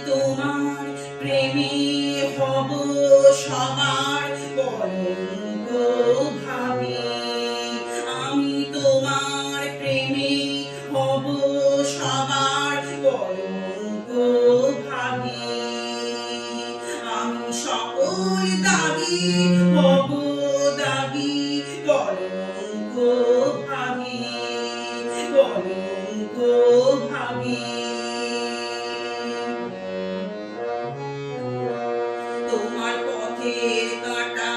তোমার প্রেমে হব সবার কলঙ্ক ভাবি। আমি তোমার প্রেমে হব সবার কলঙ্ক ভাবি। আমি সকল দাগি হব দাগি কলঙ্ক ভাবি, কলঙ্ক ভাবি। তোমার পথের কাঁটা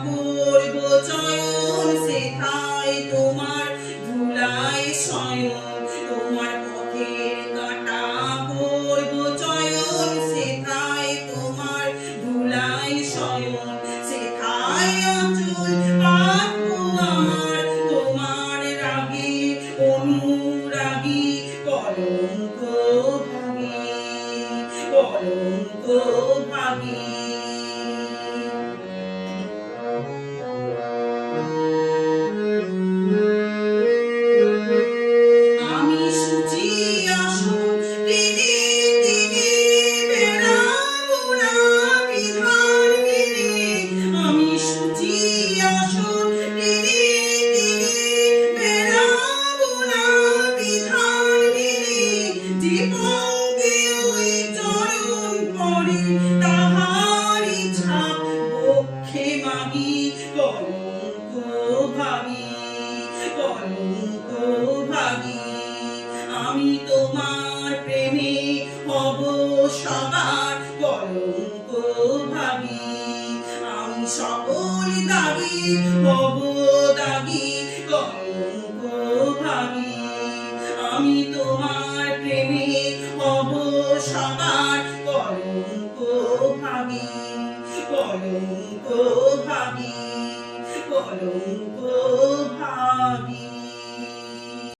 করব চয়ন, সেথায় তোমার ধুলায় শয়ন। তোমার পথের কাঁটা করব চয়ন, সেথায় তোমার ধুলায় শয়ন। সেথায় আঁচল পাতবো আমার তোমার রাগে অনুরাগী কলঙ্ক ভাবি, কলঙ্ক ভাবি। আমি সূচি আসন টেনে টেনে বেড়াবো না বিধান মেনে। আমি সূচি আসন টেনে টেনে বেড়াবো না বিধান মেনে। জীবনকে ওই চরণ পড়ে তাহার ইচ্ছা বক্ষে মাগি কলঙ্ক ভাবি, কলঙ্ক ভাবি। আমি তোমার প্রেমে হব সবার কলঙ্ক ভাবি। আমি সকল দাগি হব দাগি কলঙ্ক ভাবি। আমি তোমার প্রেমে হব সবার কলঙ্ক ভাবি, কলঙ্ক ভাবি, কলঙ্ক